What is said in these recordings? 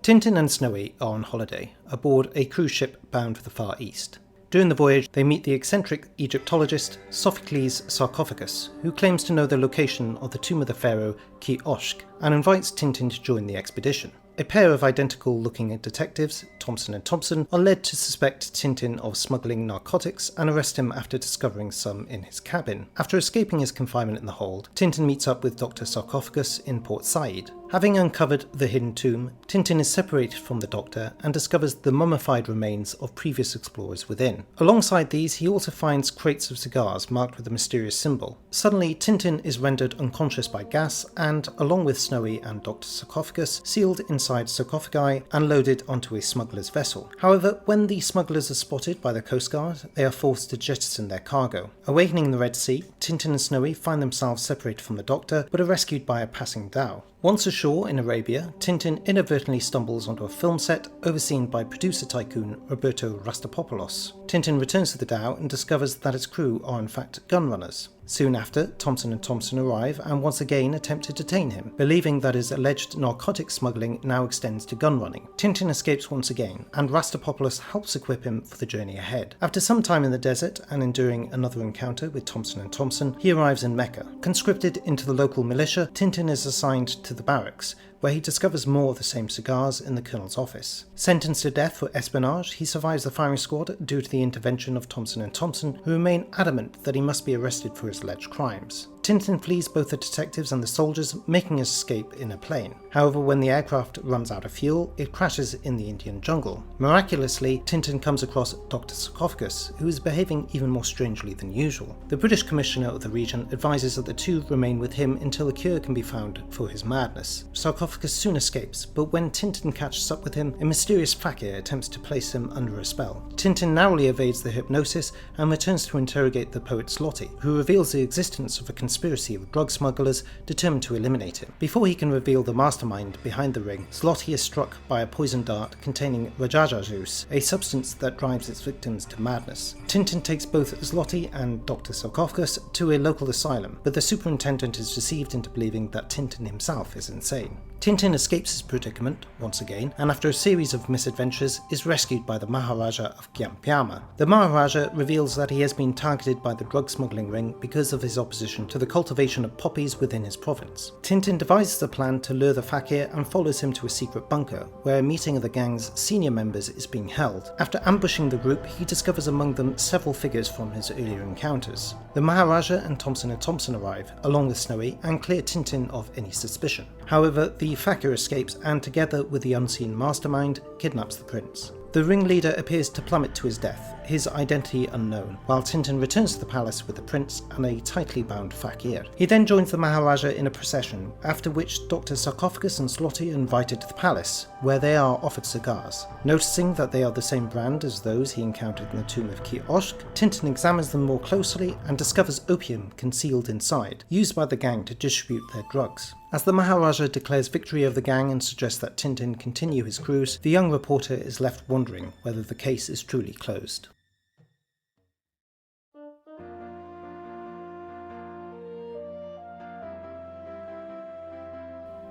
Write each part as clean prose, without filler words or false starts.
Tintin and Snowy are on holiday, aboard a cruise ship bound for the Far East. During the voyage, they meet the eccentric Egyptologist Sophocles Sarcophagus, who claims to know the location of the tomb of the pharaoh Ki-Oshk, and invites Tintin to join the expedition. A pair of identical-looking detectives, Thompson and Thompson, are led to suspect Tintin of smuggling narcotics and arrest him after discovering some in his cabin. After escaping his confinement in the hold, Tintin meets up with Dr. Sarcophagus in Port Said. Having uncovered the hidden tomb, Tintin is separated from the doctor and discovers the mummified remains of previous explorers within. Alongside these, he also finds crates of cigars marked with a mysterious symbol. Suddenly, Tintin is rendered unconscious by gas and, along with Snowy and Dr. Sarcophagus, sealed inside sarcophagi and loaded onto a smuggler's vessel. However, when the smugglers are spotted by the Coast Guard, they are forced to jettison their cargo. Awakening in the Red Sea, Tintin and Snowy find themselves separated from the doctor, but are rescued by a passing dhow. Once ashore in Arabia, Tintin inadvertently stumbles onto a film set overseen by producer tycoon Roberto Rastapopoulos. Tintin returns to the dhow and discovers that its crew are in fact gunrunners. Soon after, Thompson and Thompson arrive and once again attempt to detain him, believing that his alleged narcotic smuggling now extends to gun running. Tintin escapes once again, and Rastapopoulos helps equip him for the journey ahead. After some time in the desert and enduring another encounter with Thompson and Thompson, he arrives in Mecca. Conscripted into the local militia, Tintin is assigned to the barracks, where he discovers more of the same cigars in the colonel's office. Sentenced to death for espionage, he survives the firing squad due to the intervention of Thompson and Thompson, who remain adamant that he must be arrested for his alleged crimes. Tintin flees both the detectives and the soldiers, making his escape in a plane. However, when the aircraft runs out of fuel, it crashes in the Indian jungle. Miraculously, Tintin comes across Dr. Sarcophagus, who is behaving even more strangely than usual. The British commissioner of the region advises that the two remain with him until a cure can be found for his madness. Sarcophagus soon escapes, but when Tintin catches up with him, a mysterious fakir attempts to place him under a spell. Tintin narrowly evades the hypnosis and returns to interrogate the poet Zloty, who reveals the existence of a conspiracy of drug smugglers determined to eliminate him. Before he can reveal the mastermind behind the ring, Zloty is struck by a poison dart containing rajaja juice, a substance that drives its victims to madness. Tintin takes both Zloty and Dr. Sarcophagus to a local asylum, but the superintendent is deceived into believing that Tintin himself is insane. Tintin escapes his predicament once again, and after a series of misadventures is rescued by the Maharaja of Gyampiama. The Maharaja reveals that he has been targeted by the drug smuggling ring because of his opposition to the cultivation of poppies within his province. Tintin devises a plan to lure the fakir and follows him to a secret bunker, where a meeting of the gang's senior members is being held. After ambushing the group, he discovers among them several figures from his earlier encounters. The Maharaja and Thompson arrive, along with Snowy, and clear Tintin of any suspicion. However, the fakir escapes and, together with the unseen mastermind, kidnaps the prince. The ringleader appears to plummet to his death, his identity unknown, while Tintin returns to the palace with the prince and a tightly bound fakir. He then joins the Maharaja in a procession, after which Dr. Sarcophagus and Zloty are invited to the palace, where they are offered cigars. Noticing that they are the same brand as those he encountered in the tomb of Ki-Oshk, Tintin examines them more closely and discovers opium concealed inside, used by the gang to distribute their drugs. As the Maharaja declares victory over the gang and suggests that Tintin continue his cruise, the young reporter is left wondering whether the case is truly closed.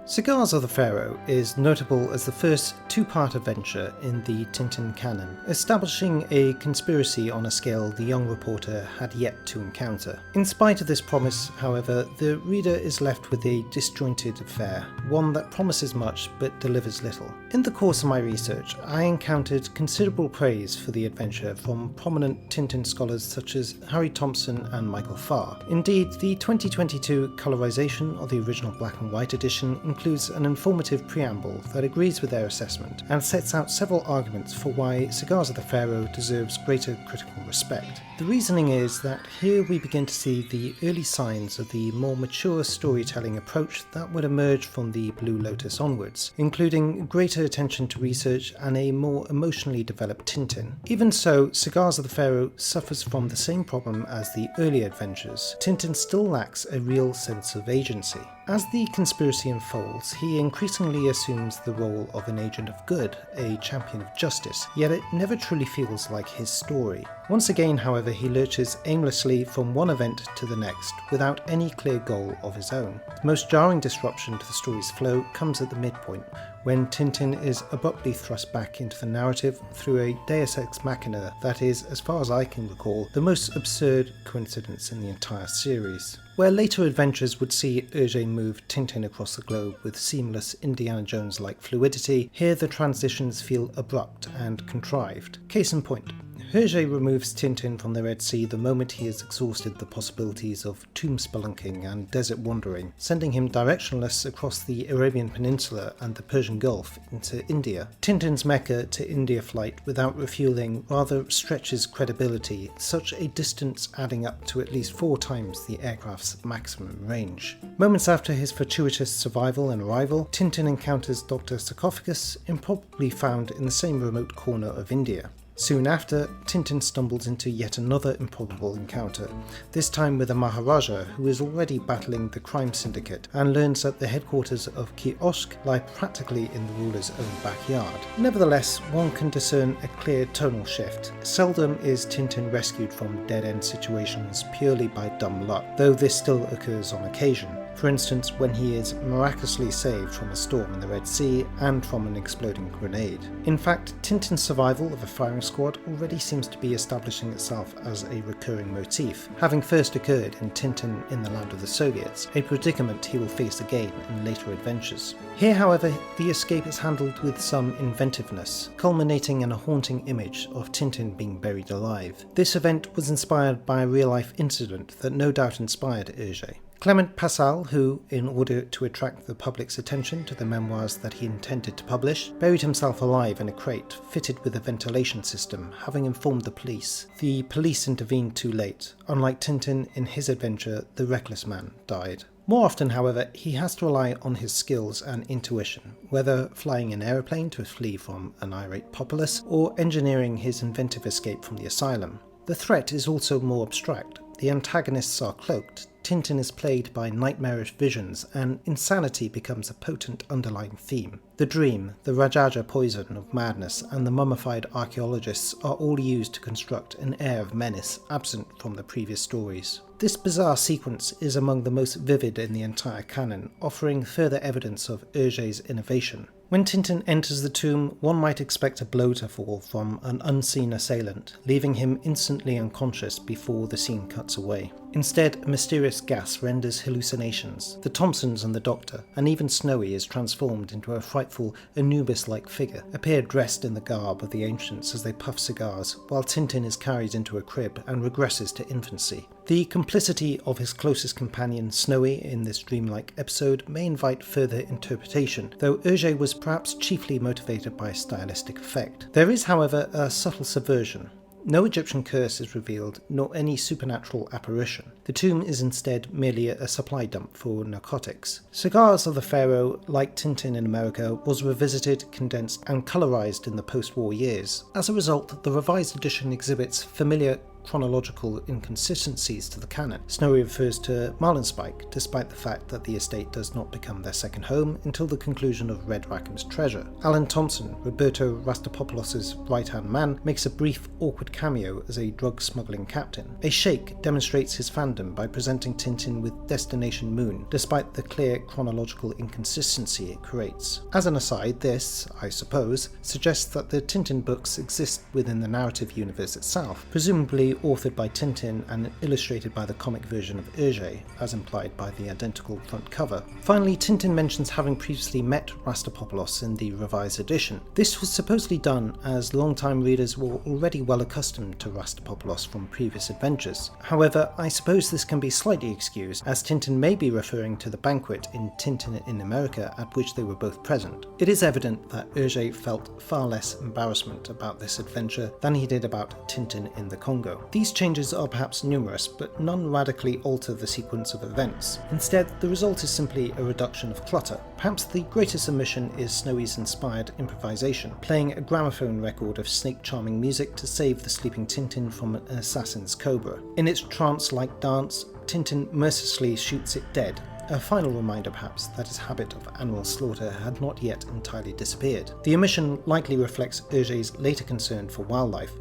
Cigars of the Pharaoh is notable as the first two-part adventure in the Tintin canon, establishing a conspiracy on a scale the young reporter had yet to encounter. In spite of this promise, however, the reader is left with a disjointed affair, one that promises much but delivers little. In the course of my research, I encountered considerable praise for the adventure from prominent Tintin scholars such as Harry Thompson and Michael Farr. Indeed, the 2022 colorization of the original black and white edition includes an informative preamble that agrees with their assessment and sets out several arguments for why Cigars of the Pharaoh deserves greater critical respect. The reasoning is that here we begin to see the early signs of the more mature storytelling approach that would emerge from the Blue Lotus onwards, including greater attention to research and a more emotionally developed Tintin. Even so, Cigars of the Pharaoh suffers from the same problem as the earlier adventures. Tintin still lacks a real sense of agency. As the conspiracy unfolds, he increasingly assumes the role of an agent of good, a champion of justice, yet it never truly feels like his story. Once again, however, he lurches aimlessly from one event to the next, without any clear goal of his own. The most jarring disruption to the story's flow comes at the midpoint, when Tintin is abruptly thrust back into the narrative through a deus ex machina that is, as far as I can recall, the most absurd coincidence in the entire series. Where later adventures would see Hergé move Tintin across the globe with seamless Indiana Jones-like fluidity, here the transitions feel abrupt and contrived. Case in point, Hergé removes Tintin from the Red Sea the moment he has exhausted the possibilities of tomb spelunking and desert wandering, sending him directionless across the Arabian Peninsula and the Persian Gulf into India. Tintin's Mecca to India flight without refueling rather stretches credibility, such a distance adding up to at least 4 times the aircraft's maximum range. Moments after his fortuitous survival and arrival, Tintin encounters Dr. Sarcophagus, improbably found in the same remote corner of India. Soon after, Tintin stumbles into yet another improbable encounter, this time with a Maharaja who is already battling the crime syndicate and learns that the headquarters of Kiosk lie practically in the ruler's own backyard. Nevertheless, one can discern a clear tonal shift. Seldom is Tintin rescued from dead-end situations purely by dumb luck, though this still occurs on occasion. For instance, when he is miraculously saved from a storm in the Red Sea and from an exploding grenade. In fact, Tintin's survival of a firing squad already seems to be establishing itself as a recurring motif, having first occurred in Tintin in the Land of the Soviets, a predicament he will face again in later adventures. Here, however, the escape is handled with some inventiveness, culminating in a haunting image of Tintin being buried alive. This event was inspired by a real-life incident that no doubt inspired Hergé. Clement Passal, who, in order to attract the public's attention to the memoirs that he intended to publish, buried himself alive in a crate fitted with a ventilation system, having informed the police. The police intervened too late. Unlike Tintin in his adventure, the reckless man died. More often, however, he has to rely on his skills and intuition, whether flying an aeroplane to flee from an irate populace, or engineering his inventive escape from the asylum. The threat is also more abstract. The antagonists are cloaked, Tintin is plagued by nightmarish visions, and insanity becomes a potent underlying theme. The dream, the Rajaja poison of madness, and the mummified archaeologists are all used to construct an air of menace absent from the previous stories. This bizarre sequence is among the most vivid in the entire canon, offering further evidence of Hergé's innovation. When Tintin enters the tomb, one might expect a blow to fall from an unseen assailant, leaving him instantly unconscious before the scene cuts away. Instead, a mysterious gas renders hallucinations. The Thompsons and the Doctor, and even Snowy is transformed into a frightful Anubis-like figure, appear dressed in the garb of the ancients as they puff cigars, while Tintin is carried into a crib and regresses to infancy. The complicity of his closest companion Snowy in this dreamlike episode may invite further interpretation, though Hergé was perhaps chiefly motivated by stylistic effect. There is, however, a subtle subversion. No Egyptian curse is revealed, nor any supernatural apparition. The tomb is instead merely a supply dump for narcotics. Cigars of the Pharaoh, like Tintin in America, was revisited, condensed, and colorized in the post-war years. As a result, the revised edition exhibits familiar chronological inconsistencies to the canon. Snowy refers to Marlinspike, despite the fact that the estate does not become their second home until the conclusion of Red Rackham's treasure. Alan Thompson, Roberto Rastapopoulos' right-hand man, makes a brief, awkward cameo as a drug-smuggling captain. A sheikh demonstrates his fandom by presenting Tintin with Destination Moon, despite the clear chronological inconsistency it creates. As an aside, this, I suppose, suggests that the Tintin books exist within the narrative universe itself, presumably authored by Tintin and illustrated by the comic version of Hergé, as implied by the identical front cover. Finally, Tintin mentions having previously met Rastapopoulos in the revised edition. This was supposedly done as long-time readers were already well accustomed to Rastapopoulos from previous adventures. However, I suppose this can be slightly excused, as Tintin may be referring to the banquet in Tintin in America at which they were both present. It is evident that Hergé felt far less embarrassment about this adventure than he did about Tintin in the Congo. These changes are perhaps numerous, but none radically alter the sequence of events. Instead, the result is simply a reduction of clutter. Perhaps the greatest omission is Snowy's inspired improvisation, playing a gramophone record of snake-charming music to save the sleeping Tintin from an assassin's cobra. In its trance-like dance, Tintin mercilessly shoots it dead, a final reminder perhaps that his habit of animal slaughter had not yet entirely disappeared. The omission likely reflects Hergé's later concern for wildlife,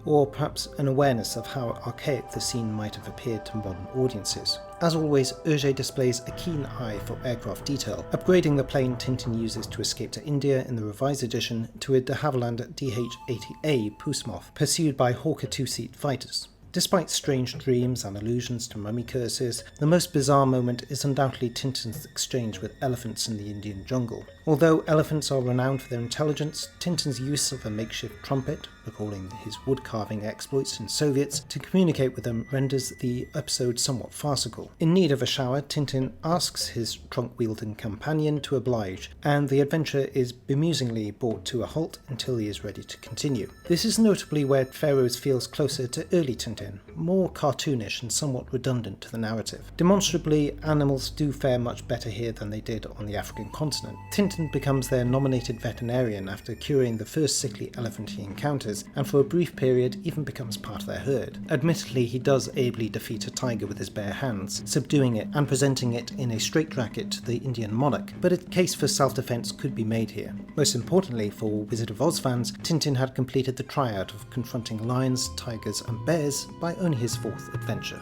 or perhaps an awareness of how archaic the scene might have appeared to modern audiences. As always, Hergé displays a keen eye for aircraft detail, upgrading the plane Tintin uses to escape to India in the revised edition to a de Havilland DH-80A Pussmoth, pursued by Hawker two-seat fighters. Despite strange dreams and allusions to mummy curses, the most bizarre moment is undoubtedly Tintin's exchange with elephants in the Indian jungle. Although elephants are renowned for their intelligence, Tintin's use of a makeshift trumpet, recalling his wood-carving exploits in Soviets, to communicate with them renders the episode somewhat farcical. In need of a shower, Tintin asks his trunk-wielding companion to oblige, and the adventure is bemusingly brought to a halt until he is ready to continue. This is notably where Pharaoh feels closer to early Tintin, more cartoonish and somewhat redundant to the narrative. Demonstrably, animals do fare much better here than they did on the African continent. Tintin becomes their nominated veterinarian after curing the first sickly elephant he encounters, and for a brief period even becomes part of their herd. Admittedly, he does ably defeat a tiger with his bare hands, subduing it and presenting it in a straitjacket to the Indian monarch, but a case for self-defense could be made here. Most importantly, for Wizard of Oz fans, Tintin had completed the triad of confronting lions, tigers and bears by only his fourth adventure.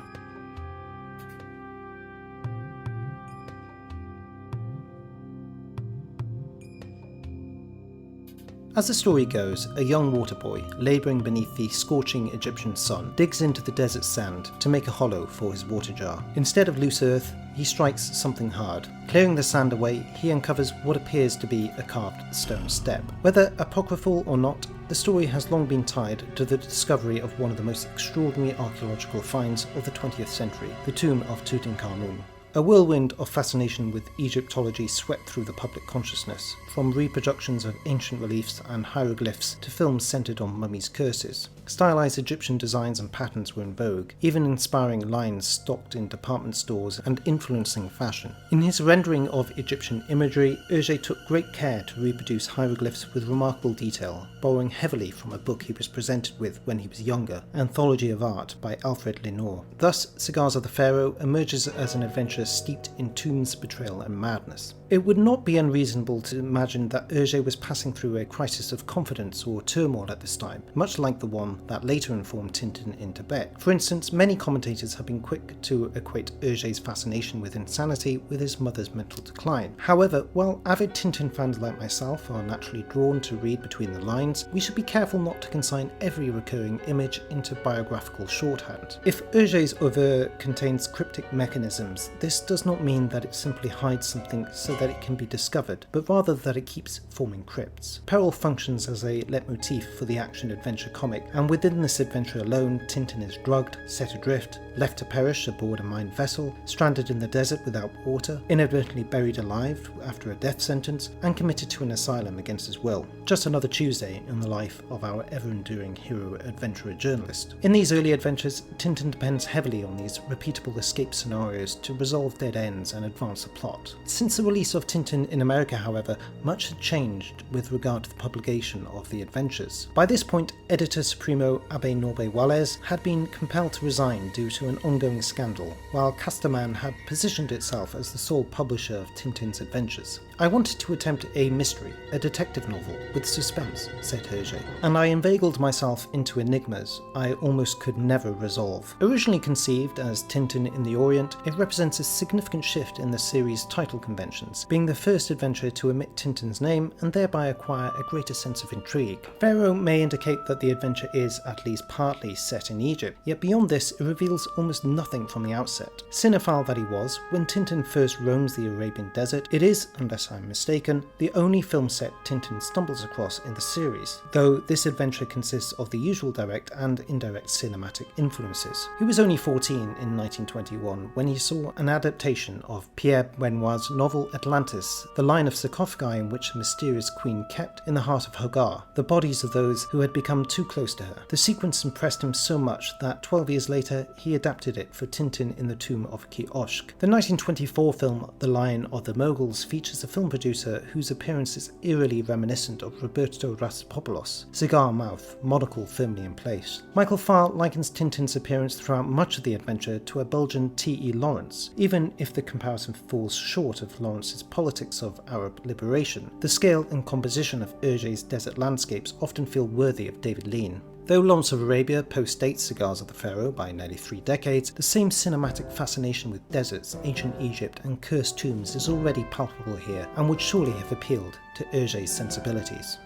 As the story goes, a young water boy, labouring beneath the scorching Egyptian sun, digs into the desert sand to make a hollow for his water jar. Instead of loose earth, he strikes something hard. Clearing the sand away, he uncovers what appears to be a carved stone step. Whether apocryphal or not, the story has long been tied to the discovery of one of the most extraordinary archaeological finds of the 20th century, the tomb of Tutankhamun. A whirlwind of fascination with Egyptology swept through the public consciousness, from reproductions of ancient reliefs and hieroglyphs to films centered on mummies' curses. Stylized Egyptian designs and patterns were in vogue, even inspiring lines stocked in department stores and influencing fashion. In his rendering of Egyptian imagery, Hergé took great care to reproduce hieroglyphs with remarkable detail, borrowing heavily from a book he was presented with when he was younger, Anthology of Art by Alfred Lenoir. Thus, Cigars of the Pharaoh emerges as an adventure steeped in tombs, betrayal and madness. It would not be unreasonable to imagine that Hergé was passing through a crisis of confidence or turmoil at this time, much like the one that later informed Tintin in Tibet. For instance, many commentators have been quick to equate Hergé's fascination with insanity with his mother's mental decline. However, while avid Tintin fans like myself are naturally drawn to read between the lines, we should be careful not to consign every recurring image into biographical shorthand. If Hergé's oeuvre contains cryptic mechanisms, this does not mean that it simply hides something so that it can be discovered, but rather that it keeps forming crypts. Peril functions as a leitmotif for the action-adventure comic, and within this adventure alone, Tintin is drugged, set adrift, left to perish aboard a mined vessel, stranded in the desert without water, inadvertently buried alive after a death sentence, and committed to an asylum against his will. Just another Tuesday in the life of our ever-enduring hero adventurer journalist. In these early adventures, Tintin depends heavily on these repeatable escape scenarios to resolve dead ends and advance the plot. Since the release of Tintin in America, however, much had changed with regard to the publication of the adventures. By this point, editor supremo Abbé Norbert Wallace had been compelled to resign due to an ongoing scandal, while Casterman had positioned itself as the sole publisher of Tintin's adventures. I wanted to attempt a mystery, a detective novel, with suspense, said Hergé, and I inveigled myself into enigmas I almost could never resolve. Originally conceived as Tintin in the Orient, it represents a significant shift in the series' title conventions, being the first adventure to omit Tintin's name and thereby acquire a greater sense of intrigue. Pharaoh may indicate that the adventure is at least partly set in Egypt, yet beyond this it reveals almost nothing from the outset. Cinephile that he was, when Tintin first roams the Arabian desert, it is, unless I'm mistaken, the only film set Tintin stumbles across in the series, though this adventure consists of the usual direct and indirect cinematic influences. He was only 14 in 1921 when he saw an adaptation of Pierre Benoit's novel Atlantis, the line of sarcophagi in which a mysterious queen kept, in the heart of Hagar, the bodies of those who had become too close to her. The sequence impressed him so much that 12 years later he adapted it for Tintin in the Tomb of Kiosk. The 1924 film The Lion of the Moguls features a film producer whose appearance is eerily reminiscent of Roberto Rastapopoulos, cigar mouth, monocle firmly in place. Michael Farr likens Tintin's appearance throughout much of the adventure to a Belgian T.E. Lawrence. Even if the comparison falls short of Lawrence's politics of Arab liberation, the scale and composition of Hergé's desert landscapes often feel worthy of David Lean. Though Lawrence of Arabia postdates Cigars of the Pharaoh by nearly 3 decades, the same cinematic fascination with deserts, ancient Egypt and cursed tombs is already palpable here and would surely have appealed to Hergé's sensibilities.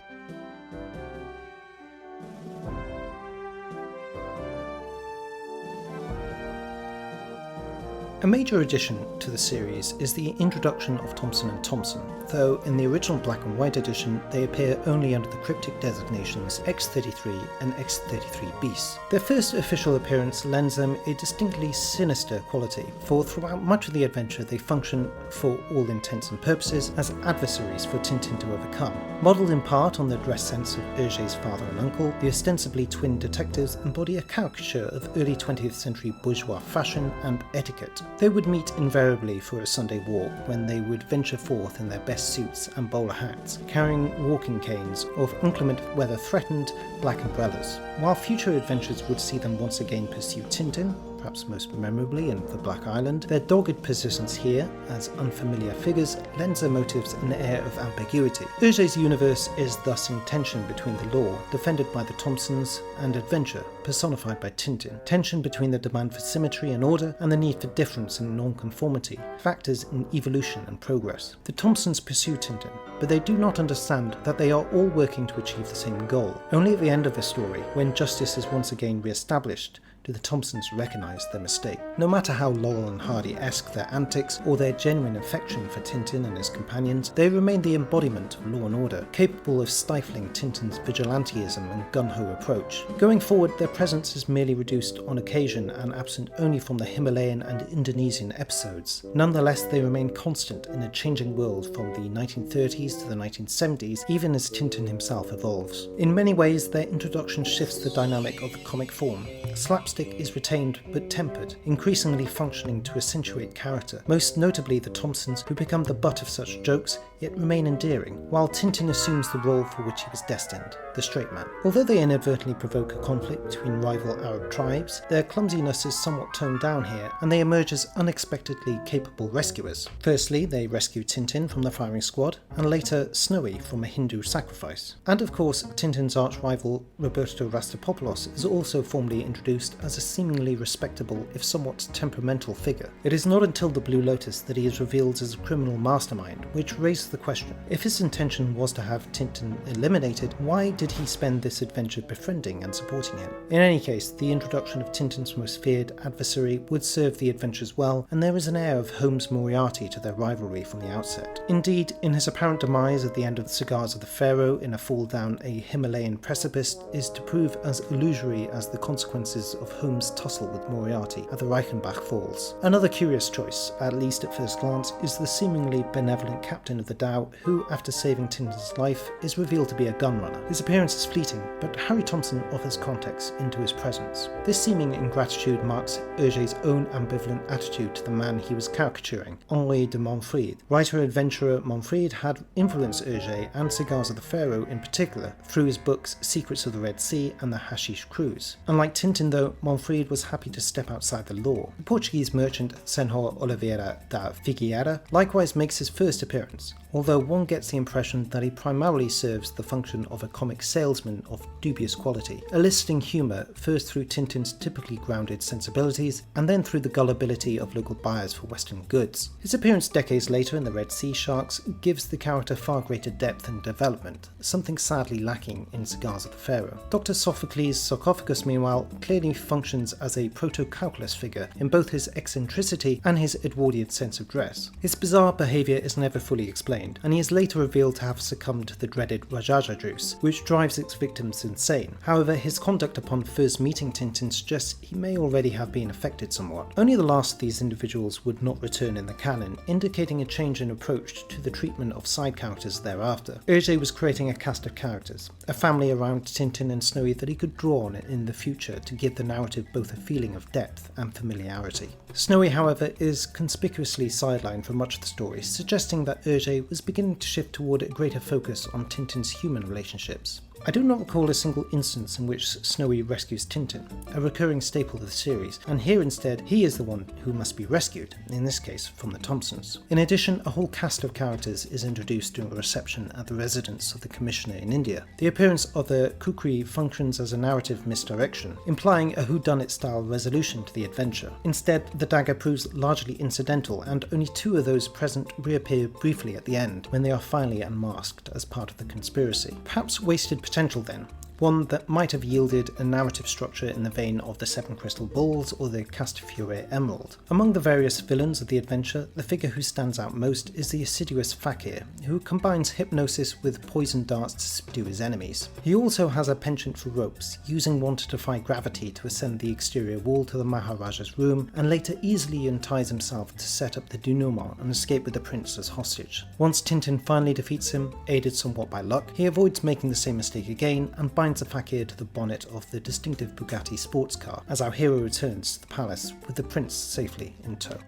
A major addition to the series is the introduction of Thompson & Thompson, though in the original black and white edition they appear only under the cryptic designations X33 and X33 bis. Their first official appearance lends them a distinctly sinister quality, for throughout much of the adventure they function, for all intents and purposes, as adversaries for Tintin to overcome. Modelled in part on the dress sense of Hergé's father and uncle, the ostensibly twin detectives embody a caricature of early 20th century bourgeois fashion and etiquette. They would meet invariably for a Sunday walk, when they would venture forth in their best suits and bowler hats, carrying walking canes, or if inclement weather threatened, black umbrellas. While future adventures would see them once again pursue Tintin, perhaps most memorably in The Black Island, their dogged persistence here, as unfamiliar figures, lends their motives an air of ambiguity. Hergé's universe is thus in tension between the law, defended by the Thompsons, and adventure, personified by Tintin. Tension between the demand for symmetry and order, and the need for difference and non-conformity, factors in evolution and progress. The Thompsons pursue Tintin, but they do not understand that they are all working to achieve the same goal. Only at the end of the story, when justice is once again re-established, do the Thompsons recognise their mistake. No matter how Laurel and Hardy-esque their antics or their genuine affection for Tintin and his companions, they remain the embodiment of law and order, capable of stifling Tintin's vigilantism and gun-ho approach. Going forward, their presence is merely reduced on occasion and absent only from the Himalayan and Indonesian episodes. Nonetheless, they remain constant in a changing world from the 1930s to the 1970s, even as Tintin himself evolves. In many ways, their introduction shifts the dynamic of the comic form. Slapstick is retained but tempered, increasingly functioning to accentuate character, most notably the Thompsons, who become the butt of such jokes yet remain endearing, while Tintin assumes the role for which he was destined, the straight man. Although they inadvertently provoke a conflict between rival Arab tribes, their clumsiness is somewhat toned down here, and they emerge as unexpectedly capable rescuers. Firstly, they rescue Tintin from the firing squad, and later Snowy from a Hindu sacrifice. And of course, Tintin's arch-rival Roberto Rastapopoulos is also formally introduced as a seemingly respectable, if somewhat temperamental figure. It is not until the Blue Lotus that he is revealed as a criminal mastermind, which raises the question, if his intention was to have Tintin eliminated, why did he spend this adventure befriending and supporting him? In any case, the introduction of Tintin's most feared adversary would serve the adventures well, and there is an air of Holmes Moriarty to their rivalry from the outset. Indeed, in his apparent demise at the end of the Cigars of the Pharaoh in a fall down a Himalayan precipice is to prove as illusory as the consequences of Holmes' tussle with Moriarty at the Reichenbach Falls. Another curious choice, at least at first glance, is the seemingly benevolent captain of the Dhow, who, after saving Tintin's life, is revealed to be a gunrunner. His appearance is fleeting, but Harry Thompson offers context into his presence. This seeming ingratitude marks Hergé's own ambivalent attitude to the man he was caricaturing, Henri de Montfrid. Writer-adventurer Montfrid had influenced Hergé and Cigars of the Pharaoh in particular through his books Secrets of the Red Sea and The Hashish Cruise. Unlike Tintin though, Montfrid was happy to step outside the law. The Portuguese merchant Senhor Oliveira da Figueira likewise makes his first appearance, although one gets the impression that he primarily serves the function of a comic salesman of dubious quality, eliciting humour first through Tintin's typically grounded sensibilities, and then through the gullibility of local buyers for Western goods. His appearance decades later in the Red Sea Sharks gives the character far greater depth and development, something sadly lacking in Cigars of the Pharaoh. Dr. Sophocles' sarcophagus, meanwhile, clearly functions as a proto-calculus figure in both his eccentricity and his Edwardian sense of dress. His bizarre behaviour is never fully explained, and he is later revealed to have succumbed to the dreaded Rajaja juice, which drives its victims insane. However, his conduct upon first meeting Tintin suggests he may already have been affected somewhat. Only the last of these individuals would not return in the canon, indicating a change in approach to the treatment of side characters thereafter. Hergé was creating a cast of characters, a family around Tintin and Snowy that he could draw on in the future to give the narrative narrative both a feeling of depth and familiarity. Snowy, however, is conspicuously sidelined for much of the story, suggesting that Hergé was beginning to shift toward a greater focus on Tintin's human relationships. I do not recall a single instance in which Snowy rescues Tintin, a recurring staple of the series, and here instead he is the one who must be rescued, in this case from the Thompsons. In addition, a whole cast of characters is introduced during a reception at the residence of the Commissioner in India. The appearance of the kukri functions as a narrative misdirection, implying a whodunit-style resolution to the adventure. Instead, the dagger proves largely incidental, and only two of those present reappear briefly at the end, when they are finally unmasked as part of the conspiracy. Perhaps wasted potential then, one that might have yielded a narrative structure in the vein of the Seven Crystal Balls or the Castafiore Emerald. Among the various villains of the adventure, the figure who stands out most is the assiduous fakir, who combines hypnosis with poison darts to subdue his enemies. He also has a penchant for ropes, using one to defy gravity to ascend the exterior wall to the Maharaja's room, and later easily unties himself to set up the denouement and escape with the prince as hostage. Once Tintin finally defeats him, aided somewhat by luck, he avoids making the same mistake again and binds the fakir to the bonnet of the distinctive Bugatti sports car as our hero returns to the palace with the prince safely in tow.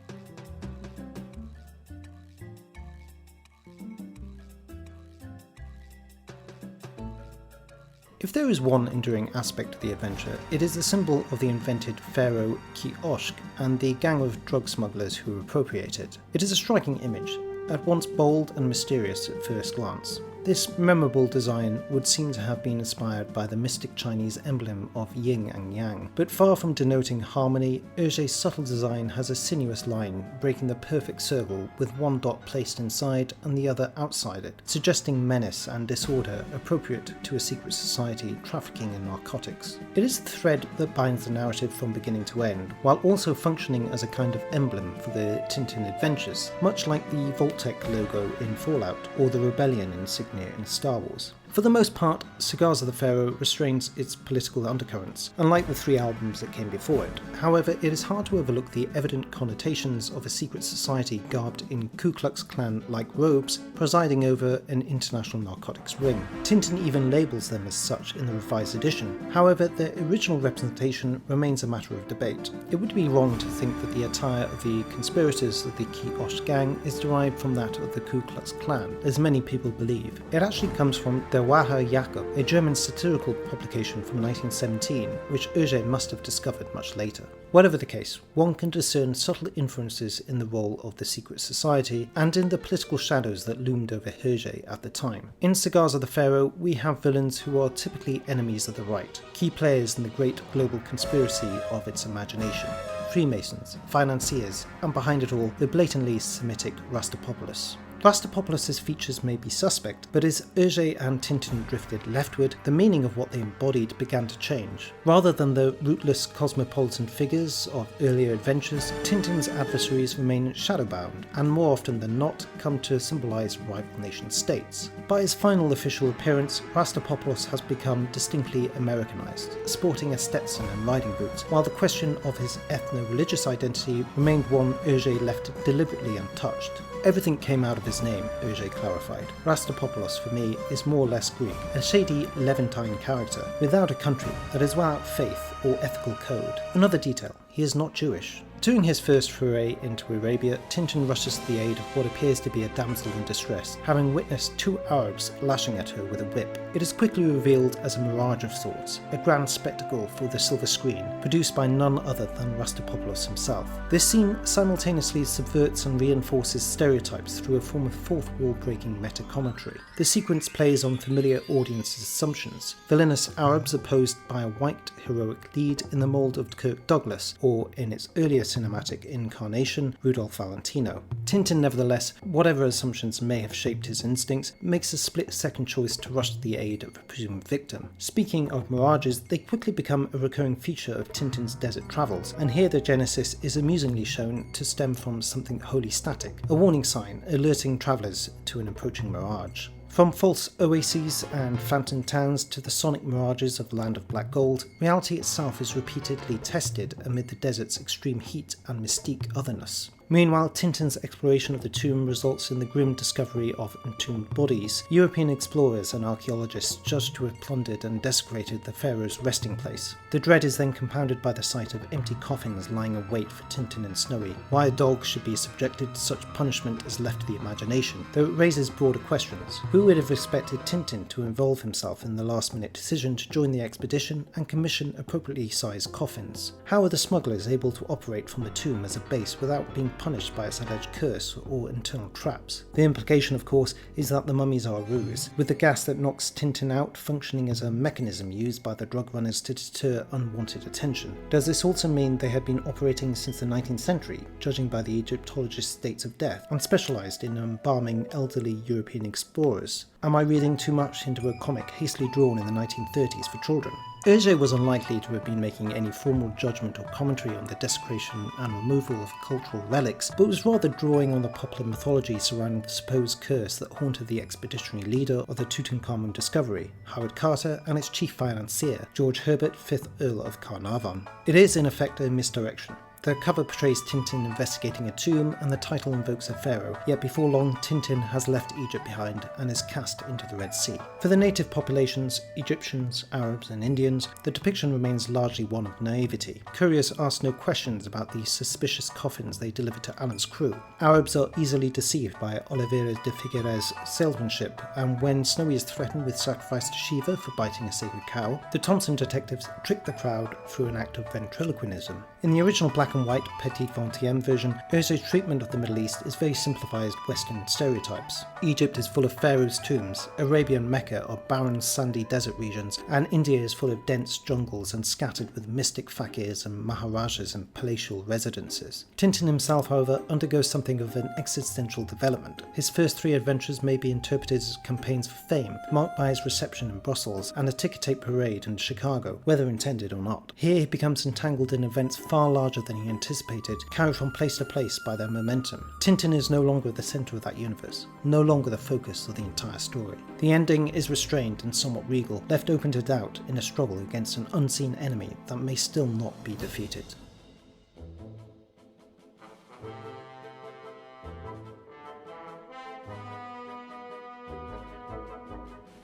If there is one enduring aspect of the adventure, it is the symbol of the invented Pharaoh kiosk and the gang of drug smugglers who appropriate it. It is a striking image, at once bold and mysterious at first glance. This memorable design would seem to have been inspired by the mystic Chinese emblem of yin and yang, but far from denoting harmony, Hergé's subtle design has a sinuous line breaking the perfect circle with one dot placed inside and the other outside it, suggesting menace and disorder appropriate to a secret society trafficking in narcotics. It is the thread that binds the narrative from beginning to end, while also functioning as a kind of emblem for the Tintin adventures, much like the Vault-Tec logo in Fallout or the Rebellion insignia in Star Wars. For the most part, Cigars of the Pharaoh restrains its political undercurrents, unlike the three albums that came before it. However, it is hard to overlook the evident connotations of a secret society garbed in Ku Klux Klan-like robes presiding over an international narcotics ring. Tintin even labels them as such in the revised edition. However, their original representation remains a matter of debate. It would be wrong to think that the attire of the conspirators of the Kiosk gang is derived from that of the Ku Klux Klan, as many people believe. It actually comes from Der Wahrher Jakob, a German satirical publication from 1917, which Hergé must have discovered much later. Whatever the case, one can discern subtle influences in the role of the secret society and in the political shadows that loomed over Hergé at the time. In Cigars of the Pharaoh, we have villains who are typically enemies of the right, key players in the great global conspiracy of its imagination. Freemasons, financiers, and behind it all, the blatantly Semitic Rastapopoulos. Rastapopoulos' features may be suspect, but as Hergé and Tintin drifted leftward, the meaning of what they embodied began to change. Rather than the rootless cosmopolitan figures of earlier adventures, Tintin's adversaries remain shadowbound, and more often than not come to symbolise rival nation-states. By his final official appearance, Rastapopoulos has become distinctly Americanized, sporting a Stetson and riding boots, while the question of his ethno-religious identity remained one Hergé left deliberately untouched. Everything came out of his name, Hergé clarified. Rastapopoulos, for me, is more or less Greek, a shady Levantine character, without a country, that is without faith or ethical code. Another detail, he is not Jewish. During his first foray into Arabia, Tintin rushes to the aid of what appears to be a damsel in distress, having witnessed two Arabs lashing at her with a whip. It is quickly revealed as a mirage of sorts, a grand spectacle for the silver screen, produced by none other than Rastapopoulos himself. This scene simultaneously subverts and reinforces stereotypes through a form of fourth wall-breaking meta-commentary. The sequence plays on familiar audiences' assumptions, villainous Arabs opposed by a white heroic lead in the mould of Kirk Douglas, or in its earlier cinematic incarnation, Rudolph Valentino. Tintin, nevertheless, whatever assumptions may have shaped his instincts, makes a split-second choice to rush to the aid of a presumed victim. Speaking of mirages, they quickly become a recurring feature of Tintin's desert travels, and here the genesis is amusingly shown to stem from something wholly static, a warning sign alerting travellers to an approaching mirage. From false oases and phantom towns to the sonic mirages of the Land of Black Gold, reality itself is repeatedly tested amid the desert's extreme heat and mystique otherness. Meanwhile, Tintin's exploration of the tomb results in the grim discovery of entombed bodies. European explorers and archaeologists judged to have plundered and desecrated the pharaoh's resting place. The dread is then compounded by the sight of empty coffins lying in wait for Tintin and Snowy. Why a dog should be subjected to such punishment is left to the imagination, though it raises broader questions. Who would have expected Tintin to involve himself in the last-minute decision to join the expedition and commission appropriately sized coffins? How are the smugglers able to operate from the tomb as a base without being punished by its alleged curse or internal traps? The implication, of course, is that the mummies are a ruse, with the gas that knocks Tintin out functioning as a mechanism used by the drug runners to deter unwanted attention. Does this also mean they had been operating since the 19th century, judging by the Egyptologist's dates of death, and specialised in embalming elderly European explorers? Am I reading too much into a comic hastily drawn in the 1930s for children? Hergé was unlikely to have been making any formal judgment or commentary on the desecration and removal of cultural relics, but was rather drawing on the popular mythology surrounding the supposed curse that haunted the expeditionary leader of the Tutankhamun discovery, Howard Carter, and its chief financier, George Herbert, 5th Earl of Carnarvon. It is in effect a misdirection. The cover portrays Tintin investigating a tomb, and the title invokes a pharaoh, yet before long Tintin has left Egypt behind and is cast into the Red Sea. For the native populations, Egyptians, Arabs and Indians, the depiction remains largely one of naivety. Couriers ask no questions about the suspicious coffins they deliver to Allen's crew. Arabs are easily deceived by Oliveira de Figueire's salesmanship, and when Snowy is threatened with sacrifice to Shiva for biting a sacred cow, the Thompson detectives trick the crowd through an act of ventriloquism. In the original black and white Petit Vingtième version, Hergé's treatment of the Middle East is very simplified Western stereotypes. Egypt is full of pharaohs' tombs, Arabia and Mecca are barren sandy desert regions, and India is full of dense jungles and scattered with mystic fakirs and maharajas and palatial residences. Tintin himself, however, undergoes something of an existential development. His first 3 adventures may be interpreted as campaigns for fame, marked by his reception in Brussels and a ticker-tape parade in Chicago, whether intended or not. Here he becomes entangled in events far larger than he anticipated, carried from place to place by their momentum. Tintin is no longer at the centre of that universe, no longer the focus of the entire story. The ending is restrained and somewhat regal, left open to doubt in a struggle against an unseen enemy that may still not be defeated.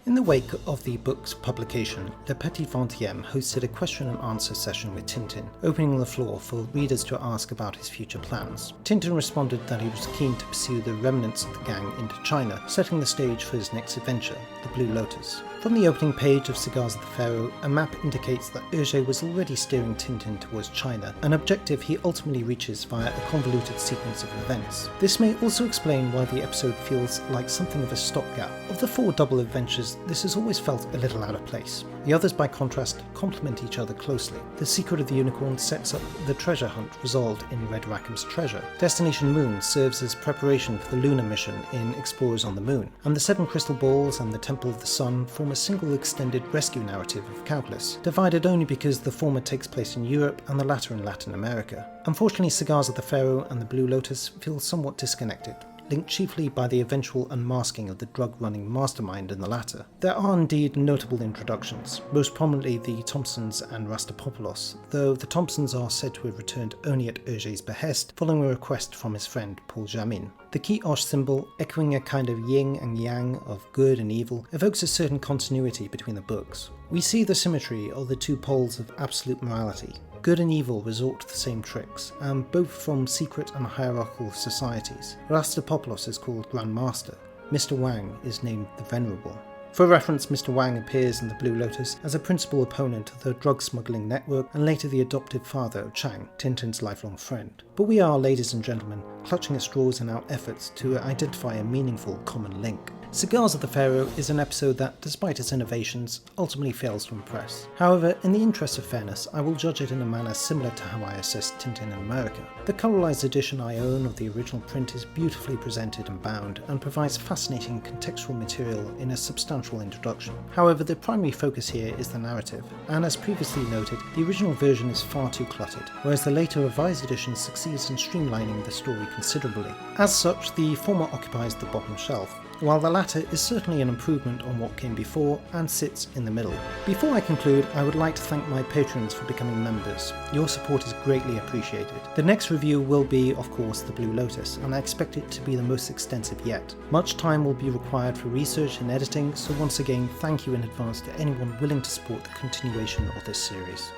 In the wake of the book's publication, Le Petit Vingtième hosted a question and answer session with Tintin, opening the floor for readers to ask about his future plans. Tintin responded that he was keen to pursue the remnants of the gang into China, setting the stage for his next adventure, the Blue Lotus. From the opening page of Cigars of the Pharaoh, a map indicates that Hergé was already steering Tintin towards China, an objective he ultimately reaches via a convoluted sequence of events. This may also explain why the episode feels like something of a stopgap. Of the 4 double adventures, this has always felt a little out of place. The others, by contrast, complement each other closely. The Secret of the Unicorn sets up the treasure hunt resolved in Red Rackham's treasure. Destination Moon serves as preparation for the lunar mission in Explorers on the Moon, and the 7 crystal balls and the Temple of the Sun form a single extended rescue narrative of Calculus, divided only because the former takes place in Europe and the latter in Latin America. Unfortunately, Cigars of the Pharaoh and the Blue Lotus feel somewhat disconnected, linked chiefly by the eventual unmasking of the drug-running mastermind in the latter. There are indeed notable introductions, most prominently the Thompsons and Rastapopoulos, though the Thompsons are said to have returned only at Hergé's behest, following a request from his friend Paul Jamin. The Ki-Osh symbol, echoing a kind of yin and yang of good and evil, evokes a certain continuity between the books. We see the symmetry of the 2 poles of absolute morality. Good and evil resort to the same tricks, and both from secret and hierarchical societies. Rastapopoulos is called Grand Master. Mr. Wang is named the Venerable. For reference, Mr. Wang appears in the Blue Lotus as a principal opponent of the drug smuggling network and later the adoptive father of Chang, Tintin's lifelong friend. But we are, ladies and gentlemen, clutching at straws in our efforts to identify a meaningful common link. Cigars of the Pharaoh is an episode that, despite its innovations, ultimately fails to impress. However, in the interest of fairness, I will judge it in a manner similar to how I assess Tintin in America. The colorized edition I own of the original print is beautifully presented and bound, and provides fascinating contextual material in a substantial substantial introduction. However, the primary focus here is the narrative, and as previously noted, the original version is far too cluttered, whereas the later revised edition succeeds in streamlining the story considerably. As such, the former occupies the bottom shelf, while the latter is certainly an improvement on what came before and sits in the middle. Before I conclude, I would like to thank my patrons for becoming members. Your support is greatly appreciated. The next review will be, of course, The Blue Lotus, and I expect it to be the most extensive yet. Much time will be required for research and editing, so once again, thank you in advance to anyone willing to support the continuation of this series.